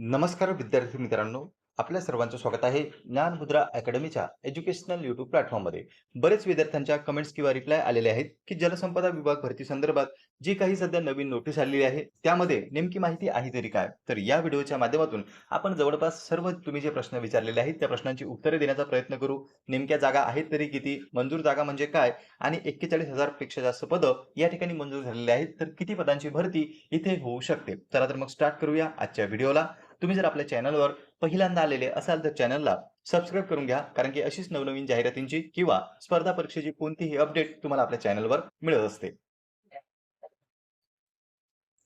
नमस्कार विद्यार्थी मित्रांनो, आपल्या सर्वांचं स्वागत आहे ज्ञानमुद्रा अकॅडमीच्या एज्युकेशनल यूट्यूब प्लॅटफॉर्ममध्ये. बरेच विद्यार्थ्यांच्या कमेंट्स किंवा रिप्लाय आलेले आहेत की जलसंपदा विभाग भरती संदर्भात जी काही सध्या नवीन नोटीस आलेली आहे त्यामध्ये नेमकी माहिती आहे तरी काय. तर या व्हिडिओच्या माध्यमातून आपण जवळपास सर्व तुम्ही जे प्रश्न विचारलेले आहेत त्या प्रश्नांची उत्तरे देण्याचा प्रयत्न करू. नेमक्या जागा आहेत तरी किती, मंजूर जागा म्हणजे काय, आणि 41,000 पेक्षा जास्त पदं या ठिकाणी मंजूर झालेली आहेत, तर किती पदांची भरती इथे होऊ शकते. चला तर मग स्टार्ट करूया आजच्या व्हिडिओला. तुम्ही जर आपल्या चॅनलवर पहिल्यांदा आलेले असाल तर चॅनलला सबस्क्राईब करून घ्या, कारण की अशीच नवनवीन जाहिरातींची किंवा स्पर्धा परीक्षेची कोणतीही अपडेट तुम्हाला आपल्या चॅनलवर मिळत असते.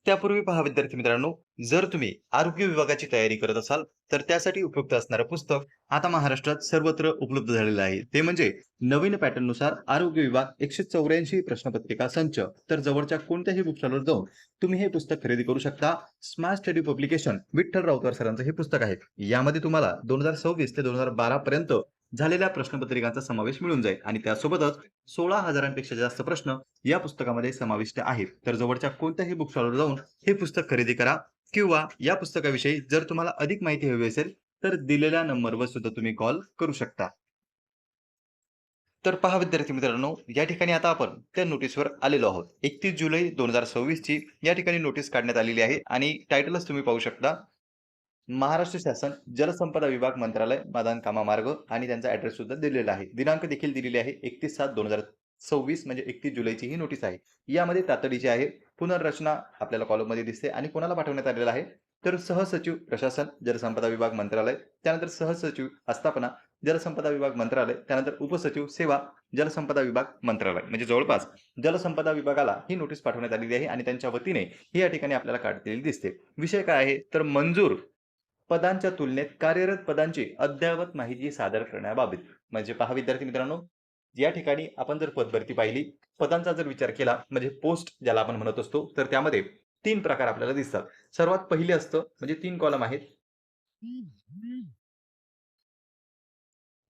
त्यापूर्वी पहा विद्यार्थी मित्रांनो, जर तुम्ही आरोग्य विभागाची तयारी करत असाल तर त्यासाठी उपयुक्त असणारं पुस्तक आता महाराष्ट्रात सर्वत्र उपलब्ध झालेलं आहे. ते म्हणजे नवीन पॅटर्न नुसार आरोग्य विभाग 184 प्रश्नपत्रिका संच. तर जवळच्या कोणत्याही बुक स्टॉलवर जाऊन तुम्ही हे पुस्तक खरेदी करू शकता. स्मार्ट स्टडी पब्लिकेशन विठ्ठल राऊतर सरांचं हे पुस्तक आहे. यामध्ये तुम्हाला 2026 ते 2012 पर्यंत झालेल्या प्रश्नपत्रिकांचा समावेश मिळून जाईल आणि त्यासोबतच 16,000पेक्षा जास्त प्रश्न या पुस्तकामध्ये समाविष्ट आहेत. तर जवळच्या कोणत्याही बुक स्टॉलवर जाऊन हे पुस्तक खरेदी करा, किंवा या पुस्तकाविषयी जर तुम्हाला अधिक माहिती हवी असेल तर दिलेल्या नंबरवर सुद्धा तुम्ही कॉल करू शकता. तर पहा विद्यार्थी मित्रांनो, या ठिकाणी आता आपण त्या नोटीसवर आलेलो आहोत. 31 जुलै 2026 ची या ठिकाणी नोटीस काढण्यात आलेली आहे आणि टायटलच तुम्ही पाहू शकता. महाराष्ट्र शासन जलसंपदा विभाग मंत्रालय मदान कामा मार्ग, आणि त्यांचा ऍड्रेस सुद्धा दिलेला आहे. दिनांक देखील दिलेली आहे 31/7/2026, म्हणजे 31 जुलैची ही नोटीस आहे. यामध्ये तातडीची आहे. पुनर्रचना आपल्याला कॉलममध्ये दिसते आणि कोणाला पाठवण्यात आलेला आहे तर सहसचिव प्रशासन जलसंपदा विभाग मंत्रालय, त्यानंतर सहसचिव आस्थापना जलसंपदा विभाग मंत्रालय, त्यानंतर उपसचिव सेवा जलसंपदा विभाग मंत्रालय. म्हणजे जवळपास जलसंपदा विभागाला ही नोटीस पाठवण्यात आलेली आहे आणि त्यांच्या वतीने ही या ठिकाणी आपल्याला काढलेली दिसते. विषय काय आहे तर मंजूर पदांच्या तुलनेत कार्यरत पदांची अद्ययावत माहिती सादर करण्याबाबत. म्हणजे पहा विद्यार्थी मित्रांनो, या ठिकाणी आपण जर पदभरती पाहिली, पदांचा जर विचार केला म्हणजे पोस्ट ज्याला आपण म्हणत असतो, तर त्यामध्ये 3 प्रकार आपल्याला दिसतात. सर्वात पहिले असतं म्हणजे 3 कॉलम आहेत.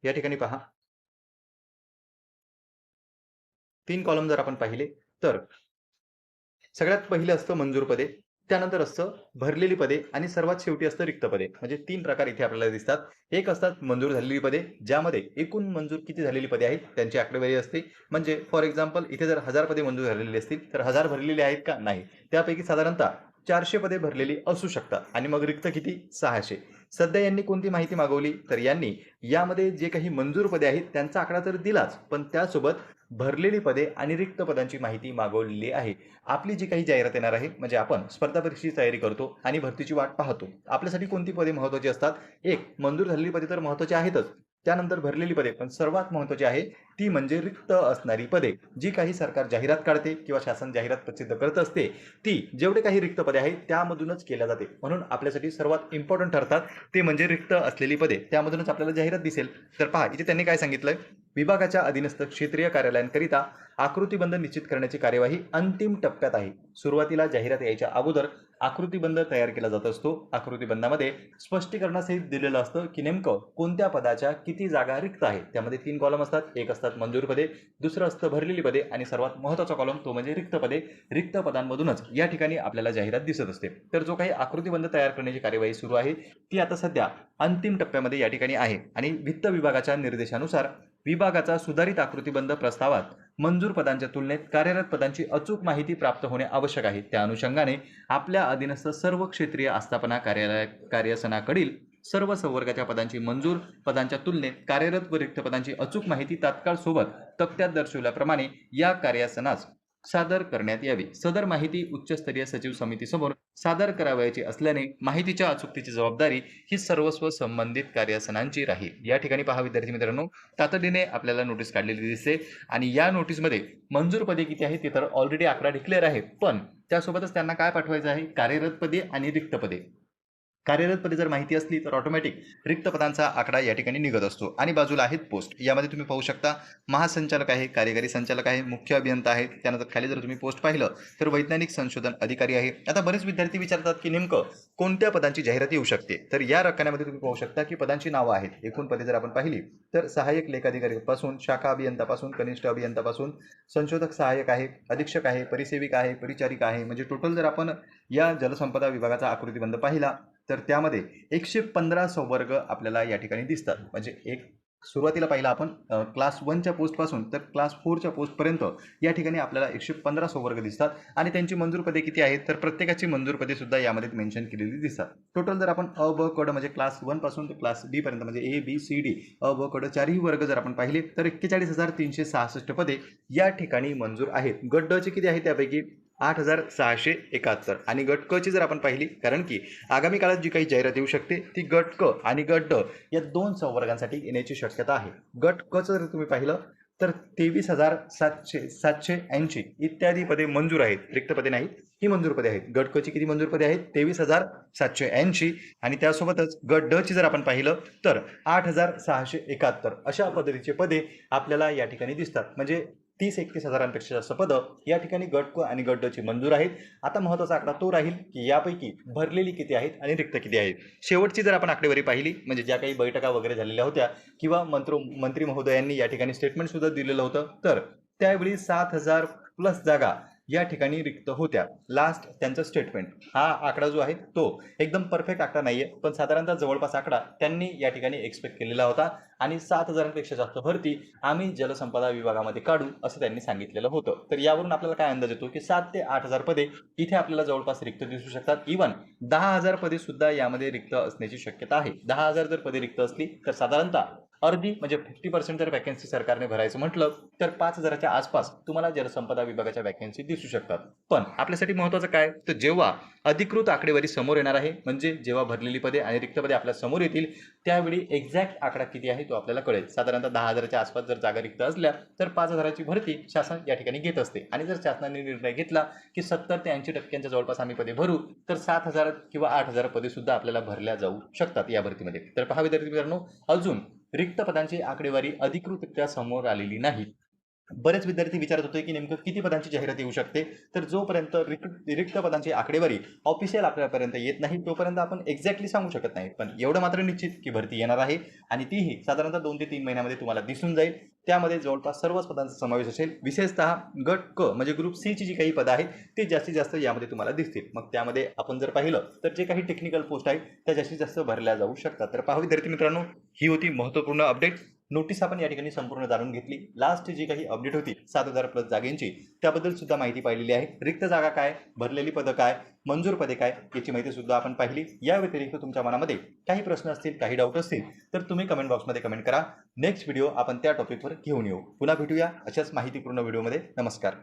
या ठिकाणी पहा, 3 कॉलम जर आपण पाहिले तर सगळ्यात पहिलं असतं मंजूर पदे, त्यानंतर असतं भरलेली पदे आणि सर्वात शेवटी असतं रिक्त पदे. म्हणजे 3 प्रकार इथे आपल्याला दिसतात. एक असतात मंजूर झालेली पदे, ज्यामध्ये एकूण मंजूर किती झालेली पदे आहेत त्यांची आकडेवारी असते. म्हणजे फॉर एक्झाम्पल इथे जर 1000 पदे मंजूर झालेली असतील तर 1000 भरलेली आहेत का? नाही. त्यापैकी साधारणतः 400 पदे भरलेली असू शकतात आणि मग रिक्त किती? 600. सध्या यांनी कोणती माहिती मागवली तर यांनी यामध्ये जे काही मंजूर पदे आहेत त्यांचा आकडा तर दिलाच, पण त्यासोबत भरलेली पदे आणि रिक्त पदांची माहिती मागवलेली आहे. आपली जी काही जाहिरात येणार आहे, म्हणजे आपण स्पर्धा परीक्षेची तयारी करतो आणि भरतीची वाट पाहतो. आपल्यासाठी कोणती पदे महत्त्वाची असतात? एक, मंजूर झालेली पदे तर महत्त्वाची आहेतच. त्यानंतर भरलेली पदे, पण सर्वात महत्त्वाची आहे ती म्हणजे रिक्त असणारी पदे. जी काही सरकार जाहिरात काढते किंवा शासन जाहिरात प्रसिद्ध करत असते, ती जेवढे काही रिक्त पदे आहेत त्यामधूनच केल्या जाते. म्हणून आपल्यासाठी सर्वात इम्पॉर्टंट ठरतात ते म्हणजे रिक्त असलेली पदे. त्यामधूनच आपल्याला जाहिरात दिसेल. तर पहा इथे त्यांनी काय सांगितलंय, विभागाच्या अधीनस्थ क्षेत्रीय कार्यालयांकरिता आकृतीबंध निश्चित करण्याची कार्यवाही अंतिम टप्प्यात आहे. सुरुवातीला जाहिरात यायच्या अगोदर आकृतीबंध तयार केला जात असतो. आकृतीबंधामध्ये स्पष्टीकरणासहित दिलेलं असतं की नेमकं कोणत्या पदाच्या किती जागा रिक्त आहेत. त्यामध्ये 3 कॉलम असतात. एक असतात मंजूर पदे, दुसरं असतं भरलेली पदे आणि सर्वात महत्त्वाचा कॉलम तो म्हणजे रिक्त पदे. रिक्त पदांमधूनच या ठिकाणी आपल्याला जाहिरात दिसत असते. तर जो काही आकृतीबंध तयार करण्याची कार्यवाही सुरू आहे ती आता सध्या अंतिम टप्प्यामध्ये या ठिकाणी आहे आणि वित्त विभागाच्या निर्देशानुसार विभागाचा सुधारित आकृतीबंध प्रस्तावात मंजूर पदांच्या तुलनेत कार्यरत पदांची अचूक माहिती प्राप्त होणे आवश्यक आहे. त्या अनुषंगाने आपल्या अधीनस्थ सर्व क्षेत्रीय आस्थापना कार्यासनाकडील सर्व संवर्गाच्या पदांची मंजूर पदांच्या तुलनेत कार्यरत व रिक्त पदांची अचूक माहिती तात्काळ सोबत तक्त्यात दर्शवल्याप्रमाणे या कार्यासनास सादर करण्यात यावी. सदर माहिती उच्चस्तरीय सचिव समितीसमोर सादर करावयाची असल्याने माहितीच्या अचूकतेची जबाबदारी ही सर्वस्व संबंधित कार्यासनांची राहील. या ठिकाणी पहा विद्यार्थी मित्रांनो, तातडीने आपल्याला नोटीस काढलेली दिसते आणि या नोटीसमध्ये मंजूर पदे किती आहे ते तर ऑलरेडी आकडा डिक्लेअर आहे, पण त्यासोबतच त्यांना काय पाठवायचं आहे? कार्यरत पदे आणि रिक्त पदे. कार्यरत पदे जर माहिती असली तर ऑटोमॅटिक रिक्त पदांचा आकडा या ठिकाणी निघत असतो. आणि बाजूला आहेत पोस्ट. यामध्ये तुम्ही पाहू शकता महासंचालक आहे, कार्यकारी संचालक आहे, मुख्य अभियंता आहे. त्यानंतर खाली जर तुम्ही पोस्ट पाहिलं तर वैज्ञानिक संशोधन अधिकारी आहे. आता बरेच विद्यार्थी विचारतात की नेमकं कोणत्या पदांची जाहिरात येऊ शकते. तर या रकान्यामध्ये तुम्ही पाहू शकता की पदांची नावं आहेत. एकूण पदे जर आपण पाहिली तर सहाय्यक लेखाधिकारी पासून, शाखा अभियंतापासून, कनिष्ठ अभियंतापासून, संशोधक सहाय्यक आहे, अधीक्षक आहे, परिसेविका आहे, परिचारिका आहे. म्हणजे टोटल जर आपण या जलसंपदा विभागाचा आकृतीबंध पाहिला तर त्यामध्ये 115 संवर्ग आपल्याला या ठिकाणी दिसतात. म्हणजे एक सुरुवातीला पाहिला आपण क्लास 1च्या पोस्टपासून तर क्लास 4च्या पोस्टपर्यंत या ठिकाणी आपल्याला 115 संवर्ग दिसतात आणि त्यांची मंजूर पदे किती आहेत तर प्रत्येकाची मंजूर पदे सुद्धा यामध्ये मेन्शन केलेली दिसतात. टोटल जर आपण अ ब क ड म्हणजे क्लास 1 पासून ते क्लास डी पर्यंत म्हणजे ए बी सी डी अ ब क ड चारही वर्ग जर आपण पाहिले तर 41,366 पदे या ठिकाणी मंजूर आहेत. गट ड चे किती आहेत त्यापैकी 8,671 आणि गट क ची जर आपण पाहिली कारण की आगामी काळात जी काही जाहिरात येऊ शकते ती गट क आणि गट ड या 2 संवर्गांसाठी येण्याची शक्यता आहे. गट क जर तुम्ही पाहिलं तर 23,780 इत्यादी पदे मंजूर आहेत. रिक्त पदे नाहीत, ही मंजूर पदे आहेत. गट क ची किती मंजूर पदे आहेत 23,780 आणि त्यासोबतच गट ड ची जर आपण पाहिलं तर 8,671 अशा पद्धतीचे पदे आपल्याला या ठिकाणी दिसतात. म्हणजे 30-31 हजारांपेक्षा जास्त पदं या ठिकाणी गट क आणि गट ड ची मंजूर आहेत. आता महत्त्वाचा आकडा तो राहील की यापैकी भरलेली किती आहेत आणि रिक्त किती आहेत. शेवटची जर आपण आकडेवारी पाहिली म्हणजे ज्या काही बैठका वगैरे झालेल्या होत्या किंवा मंत्री महोदयांनी या ठिकाणी स्टेटमेंट सुद्धा दिलेलं होतं तर त्यावेळी 7,000 प्लस जागा या ठिकाणी रिक्त होत्या. लास्ट त्यांचं स्टेटमेंट हा आकडा जो आहे तो एकदम परफेक्ट आकडा नाहीये पण साधारणतः जवळपास आकडा त्यांनी या ठिकाणी एक्सपेक्ट केलेला होता आणि 7,000पेक्षा जास्त भरती आम्ही जलसंपदा विभागामध्ये काढू असं त्यांनी सांगितलेलं होतं. तर यावरून आपल्याला काय अंदाज येतो की 7 ते 8,000 पदे इथे आपल्याला जवळपास रिक्त दिसू शकतात. इव्हन 10,000 पदे सुद्धा यामध्ये रिक्त असण्याची शक्यता आहे. 10,000 जर पदे रिक्त असली तर साधारणतः अर्धी म्हणजे 50% जर वॅकन्सी सरकारने भरायचं म्हटलं तर 5,000च्या आसपास तुम्हाला जलसंपदा विभागाच्या वॅकन्सी दिसू शकतात. पण आपल्यासाठी महत्त्वाचं काय तर जेव्हा अधिकृत आकडेवारी समोर येणार आहे म्हणजे जेव्हा भरलेली पदे आणि रिक्त पदे आपल्या समोर येतील त्यावेळी एक्झॅक्ट आकडा किती आहे तो आपल्याला कळेल. साधारणतः 10,000च्या आसपास जर जागा रिक्त असल्या तर 5,000ची भरती शासन या ठिकाणी घेत असते आणि जर शासनाने निर्णय घेतला की 70 ते 80% जवळपास आम्ही पदे भरू तर 7,000 किंवा 8,000 पदे सुद्धा आपल्याला भरल्या जाऊ शकतात या भरतीमध्ये. तर पहा विद्यार्थी मित्रांनो अजून रिक्त पदांची आकडेवारी अधिकृतरित्या समोर आलेली नाही. बरेच विद्यार्थी विचारत होते की नेमकं किती पदांची जाहिरात येऊ शकते तर जोपर्यंत रिक्त पदांची आकडेवारी ऑफिशियल आपल्यापर्यंत येत नाही तोपर्यंत आपण एक्झॅक्टली सांगू शकत नाही. पण एवढं मात्र निश्चित की भरती येणार आहे आणि तीही साधारणतः 2 ते 3 महिन्यामध्ये तुम्हाला दिसून जाईल. त्यामध्ये जवळपास सर्वच पदांचा समावेश असेल. विशेषतः गट क म्हणजे ग्रुप सी ची जी काही पदं आहेत ते जास्तीत जास्त यामध्ये तुम्हाला दिसतील. मग त्यामध्ये आपण जर पाहिलं तर जे काही टेक्निकल पोस्ट आहेत त्या जास्तीत जास्त भरल्या जाऊ शकतात. तर पहा विद्यार्थी मित्रांनो ही होती महत्त्वपूर्ण अपडेट. नोटीस आपण या ठिकाणी संपूर्ण जाणून घेतली. लास्ट जी काही अपडेट होती 7,000 प्लस जागेंची त्याबद्दल सुद्धा माहिती पाहिलेली आहे. रिक्त जागा काय, भरलेली पदं काय, मंजूर पदे काय याची माहिती सुद्धा आपण पाहिली. या व्यतिरिक्त तुमच्या मनामध्ये काही प्रश्न असतील, काही डाऊट असतील तर तुम्ही कमेंट बॉक्समध्ये कमेंट करा. नेक्स्ट व्हिडिओ आपण त्या टॉपिकवर घेऊन येऊ. पुन्हा भेटूया अशाच माहितीपूर्ण व्हिडिओमध्ये. नमस्कार.